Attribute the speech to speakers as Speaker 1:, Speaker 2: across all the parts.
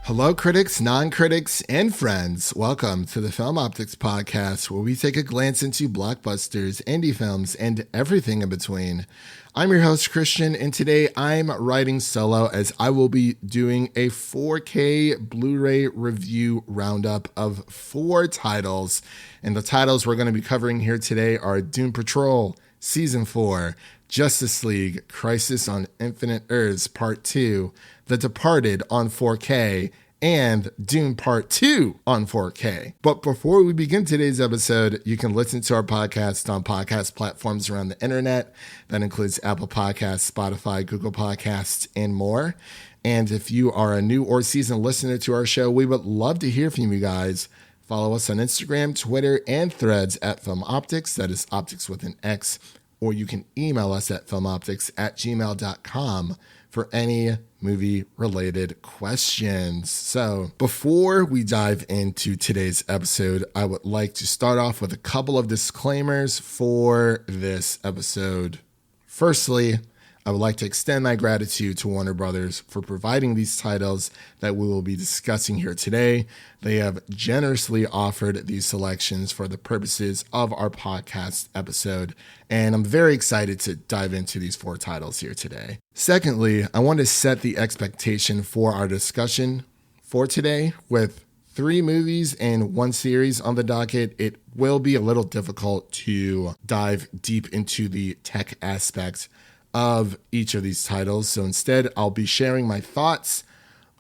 Speaker 1: Hello, critics, non-critics, and friends. Welcome to the Film Optix podcast, where we take a glance into blockbusters, indie films, and everything in between. I'm your host, Christian, and today I'm riding solo as I will be doing a 4K Blu-ray Review Roundup of 4 titles. And the titles we're going to be covering here today are Doom Patrol, Season 4, Justice League, Crisis on Infinite Earths, Part 2, The Departed on 4K, and Dune Part 2 on 4K. But before we begin today's episode, you can listen to our podcast on podcast platforms around the internet. That includes Apple Podcasts, Spotify, Google Podcasts, and more. And if you are a new or seasoned listener to our show, we would love to hear from you guys. Follow us on Instagram, Twitter, and Threads at Film Optix. That is Optix with an X. Or you can email us at filmoptix@gmail.com for any movie-related questions. So before we dive into today's episode, I would like to start off with a couple of disclaimers for this episode. Firstly, I would like to extend my gratitude to Warner Brothers for providing these titles that we will be discussing here today. They have generously offered these selections for the purposes of our podcast episode, and I'm very excited to dive into these 4 titles here today. Secondly, I want to set the expectation for our discussion for today. With 3 movies and 1 series on the docket, it will be a little difficult to dive deep into the tech aspect of each of these titles. So instead, I'll be sharing my thoughts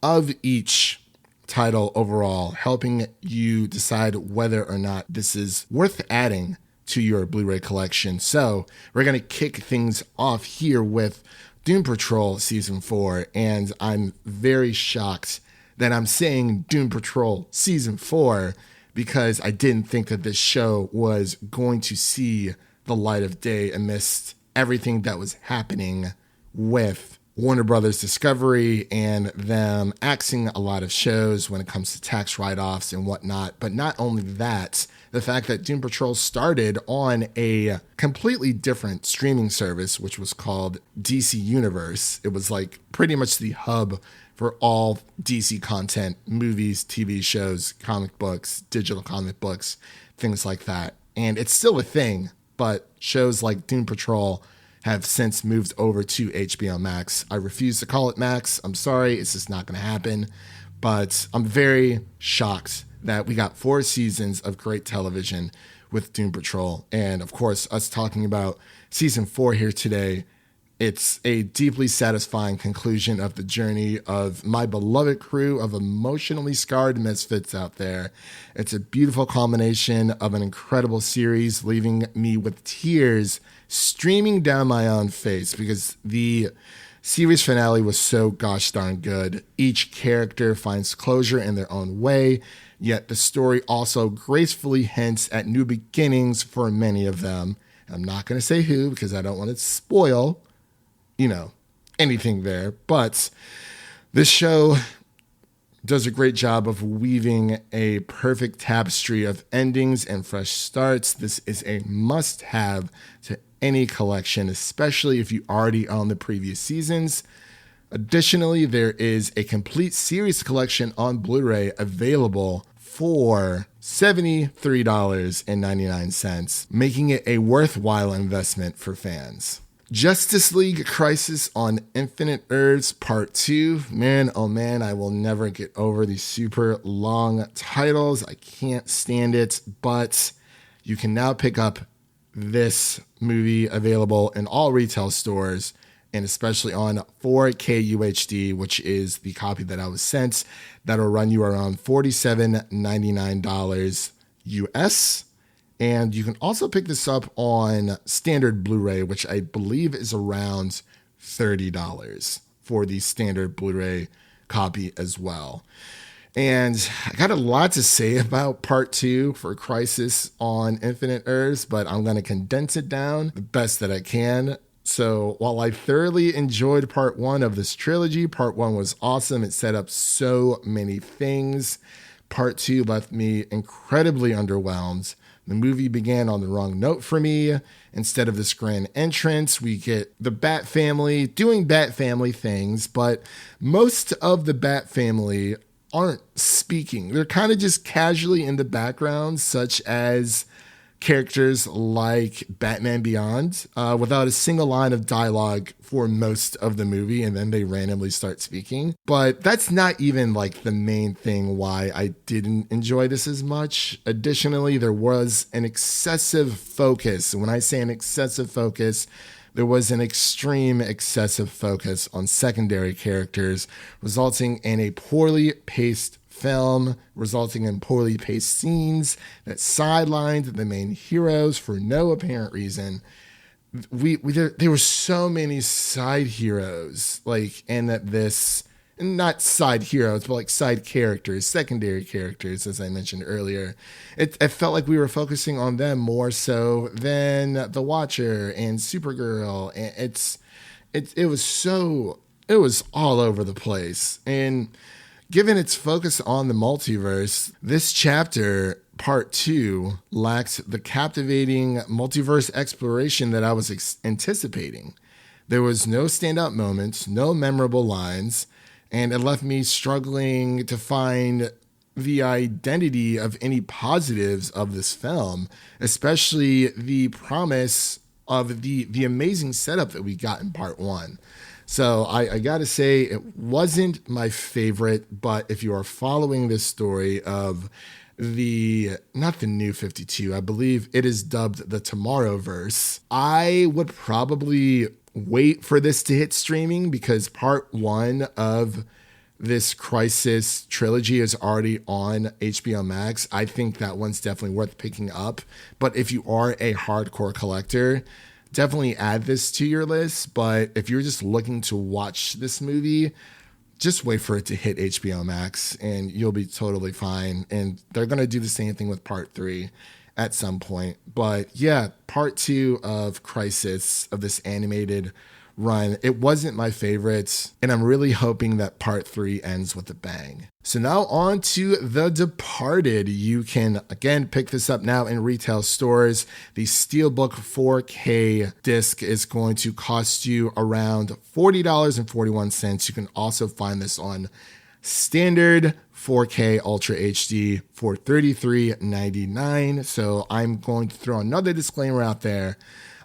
Speaker 1: of each title overall, helping you decide whether or not this is worth adding to your Blu-ray collection. So we're going to kick things off here with Doom Patrol Season 4, and I'm very shocked that I'm saying Doom Patrol Season 4 because I didn't think that this show was going to see the light of day amidst everything that was happening with Warner Brothers Discovery and them axing a lot of shows when it comes to tax write-offs and whatnot. But not only that, the fact that Doom Patrol started on a completely different streaming service, which was called DC Universe. It was like pretty much the hub for all DC content, movies, TV shows, comic books, digital comic books, things like that. And it's still a thing, but shows like Doom Patrol have since moved over to HBO Max. I refuse to call it Max. I'm sorry, it's just not going to happen. But I'm very shocked that we got 4 seasons of great television with Doom Patrol. And of course, us talking about season 4 here today, it's a deeply satisfying conclusion of the journey of my beloved crew of emotionally scarred misfits out there. It's a beautiful culmination of an incredible series, leaving me with tears streaming down my own face because the series finale was so gosh darn good. Each character finds closure in their own way, yet the story also gracefully hints at new beginnings for many of them. I'm not going to say who because I don't want to spoil anything there. But this show does a great job of weaving a perfect tapestry of endings and fresh starts. This is a must-have to any collection, especially if you already own the previous seasons. Additionally, there is a complete series collection on Blu-ray available for $73.99, making it a worthwhile investment for fans. Justice League Crisis on Infinite Earths Part 2. Man, oh man, I will never get over these super long titles. I can't stand it, but you can now pick up this movie available in all retail stores and especially on 4K UHD, which is the copy that I was sent. That'll run you around $47.99 US. And you can also pick this up on standard Blu-ray, which I believe is around $30 for the standard Blu-ray copy as well. And I got a lot to say about Part 2 for Crisis on Infinite Earths, but I'm going to condense it down the best that I can. So while I thoroughly enjoyed Part 1 of this trilogy, Part 1 was awesome. It set up so many things. Part 2 left me incredibly underwhelmed. The movie began on the wrong note for me. Instead of this grand entrance, we get the Bat family doing Bat family things, but most of the Bat family aren't speaking. They're kind of just casually in the background, such as characters like Batman Beyond, without a single line of dialogue for most of the movie, and then they randomly start speaking. But that's not even like the main thing why I didn't enjoy this as much. Additionally, there was an excessive focus. When I say an excessive focus, there was an extreme excessive focus on secondary characters, resulting in a poorly paced film, resulting in poorly paced scenes that sidelined the main heroes for no apparent reason. There were so many side heroes, like, and that this, not side heroes, but like side characters, secondary characters, as I mentioned earlier. It felt like we were focusing on them more so than The Watcher and Supergirl. And it was all over the place. And given its focus on the multiverse, this chapter, part 2, lacked the captivating multiverse exploration that I was anticipating. There was no standout moments, no memorable lines, and it left me struggling to find the identity of any positives of this film, especially the promise of the amazing setup that we got in part 1. So I gotta say, it wasn't my favorite, but if you are following this story of not the New 52, I believe it is dubbed the Tomorrowverse, I would probably wait for this to hit streaming because part 1 of this Crisis trilogy is already on HBO Max. I think that one's definitely worth picking up. But if you are a hardcore collector, definitely add this to your list. But if you're just looking to watch this movie, just wait for it to hit HBO Max and you'll be totally fine. And they're going to do the same thing with part 3 at some point. But yeah, part 2 of Crisis, of this animated run, it wasn't my favorite, and I'm really hoping that part 3 ends with a bang. So now on to The Departed. You can again pick this up now in retail stores. The Steelbook 4K disc is going to cost you around $40.41. You can also find this on standard 4K Ultra HD for $33.99. So I'm going to throw another disclaimer out there.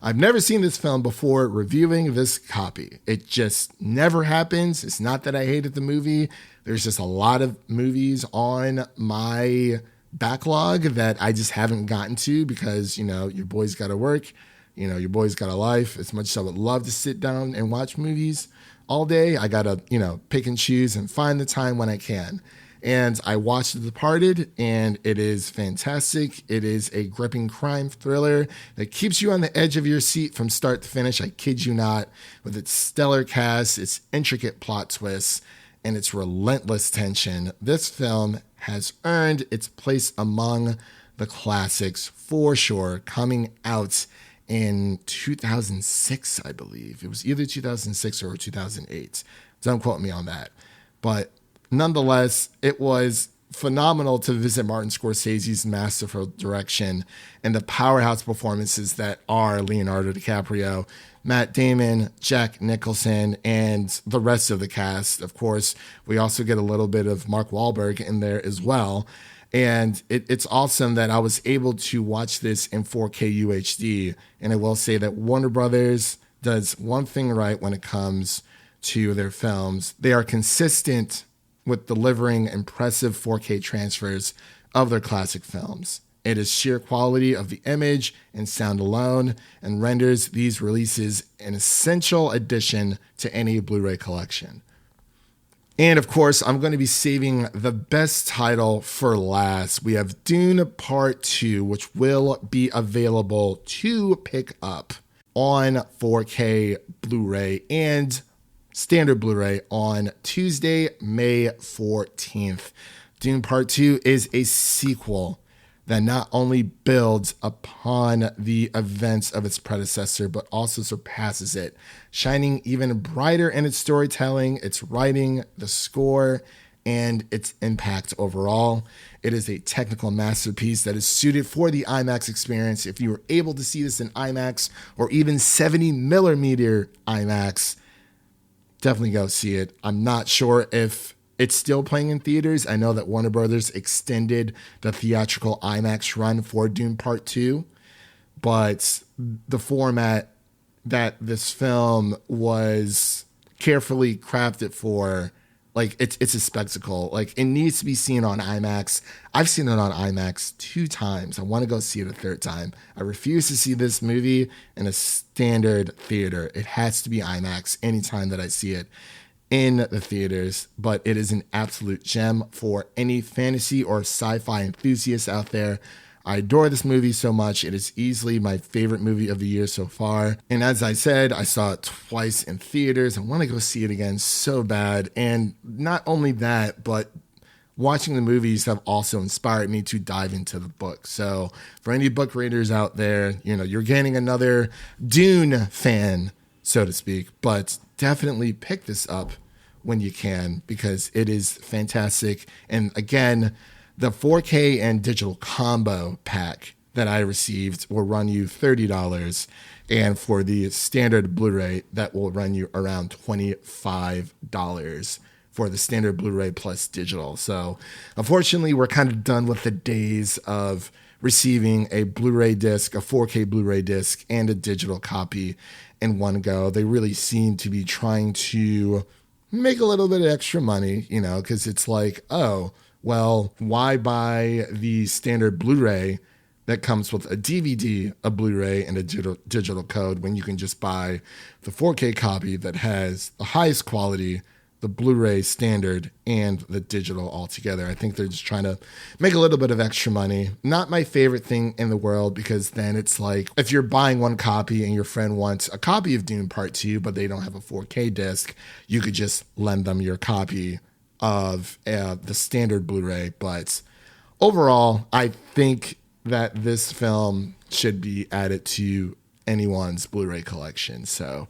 Speaker 1: I've never seen this film before reviewing this copy. It just never happens. It's not that I hated the movie. There's just a lot of movies on my backlog that I just haven't gotten to because, your boy's got to work. Your boy's got a life. As much as I would love to sit down and watch movies all day, I got to, pick and choose and find the time when I can. And I watched The Departed, and it is fantastic. It is a gripping crime thriller that keeps you on the edge of your seat from start to finish. I kid you not, with its stellar cast, its intricate plot twists, and its relentless tension. This film has earned its place among the classics for sure, coming out in 2006, I believe. It was either 2006 or 2008. Don't quote me on that. But nonetheless, it was phenomenal to visit Martin Scorsese's masterful direction and the powerhouse performances that are Leonardo DiCaprio, Matt Damon, Jack Nicholson, and the rest of the cast. Of course, we also get a little bit of Mark Wahlberg in there as well. And it's awesome that I was able to watch this in 4K UHD. And I will say that Warner Brothers does one thing right when it comes to their films. They are consistent with delivering impressive 4K transfers of their classic films. It is sheer quality of the image and sound alone and renders these releases an essential addition to any Blu-ray collection. And of course, I'm going to be saving the best title for last. We have Dune Part 2, which will be available to pick up on 4K Blu-ray and standard Blu-ray on Tuesday, May 14th. Dune Part 2 is a sequel that not only builds upon the events of its predecessor, but also surpasses it, shining even brighter in its storytelling, its writing, the score, and its impact overall. It is a technical masterpiece that is suited for the IMAX experience. If you were able to see this in IMAX or even 70 millimeter IMAX, definitely go see it. I'm not sure if it's still playing in theaters. I know that Warner Brothers extended the theatrical IMAX run for Dune Part 2, but the format that this film was carefully crafted for, like, it's a spectacle. Like, it needs to be seen on IMAX. I've seen it on IMAX 2 times. I want to go see it a 3rd time. I refuse to see this movie in a standard theater. It has to be IMAX anytime that I see it in the theaters, but it is an absolute gem for any fantasy or sci-fi enthusiasts out there. I adore this movie so much. It is easily my favorite movie of the year so far. And as I said, I saw it twice in theaters. I want to go see it again so bad. And not only that, but watching the movies have also inspired me to dive into the book. So for any book readers out there, you're getting another Dune fan, so to speak, but definitely pick this up when you can because it is fantastic. And again, the 4K and digital combo pack that I received will run you $30. And for the standard Blu-ray, that will run you around $25 for the standard Blu-ray plus digital. So unfortunately, we're kind of done with the days of receiving a Blu-ray disc, a 4K Blu-ray disc, and a digital copy in one go. They really seem to be trying to make a little bit of extra money, because it's like, oh, well, why buy the standard Blu-ray that comes with a DVD, a Blu-ray, and a digital code when you can just buy the 4K copy that has the highest quality, the Blu-ray standard, and the digital all together? I think they're just trying to make a little bit of extra money. Not my favorite thing in the world, because then it's like if you're buying one copy and your friend wants a copy of Dune Part 2, but they don't have a 4K disc, you could just lend them your copy of the standard Blu-ray. But overall, I think that this film should be added to anyone's Blu-ray collection. So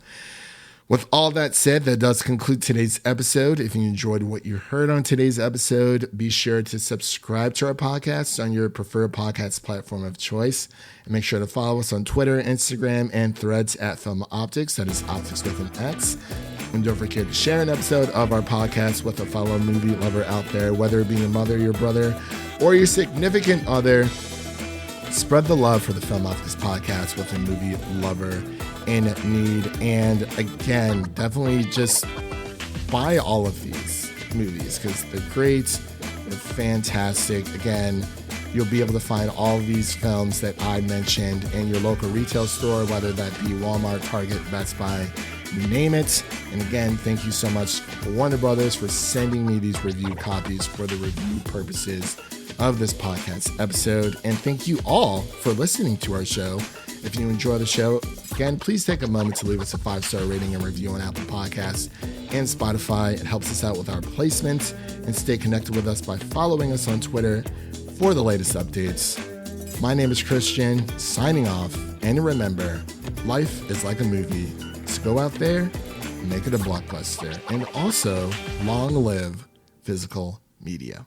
Speaker 1: with all that said, that does conclude today's episode. If you enjoyed what you heard on today's episode, be sure to subscribe to our podcast on your preferred podcast platform of choice. And make sure to follow us on Twitter, Instagram, and Threads at Film Optix. That is Optix with an X. And don't forget to share an episode of our podcast with a fellow movie lover out there, whether it be your mother, your brother, or your significant other. Spread the love for the Film Optix podcast with a movie lover in need. And again, definitely just buy all of these movies because they're great, they're fantastic. Again, you'll be able to find all of these films that I mentioned in your local retail store, whether that be Walmart, Target, Best Buy, you name it. And again, thank you so much to Warner Brothers for sending me these review copies for the review purposes of this podcast episode. And thank you all for listening to our show. If you enjoy the show, again, please take a moment to leave us a 5-star rating and review on Apple Podcasts and Spotify. It helps us out with our placement. And stay connected with us by following us on Twitter for the latest updates. My name is Christian, signing off. And remember, life is like a movie. So go out there and make it a blockbuster. And also, long live physical media.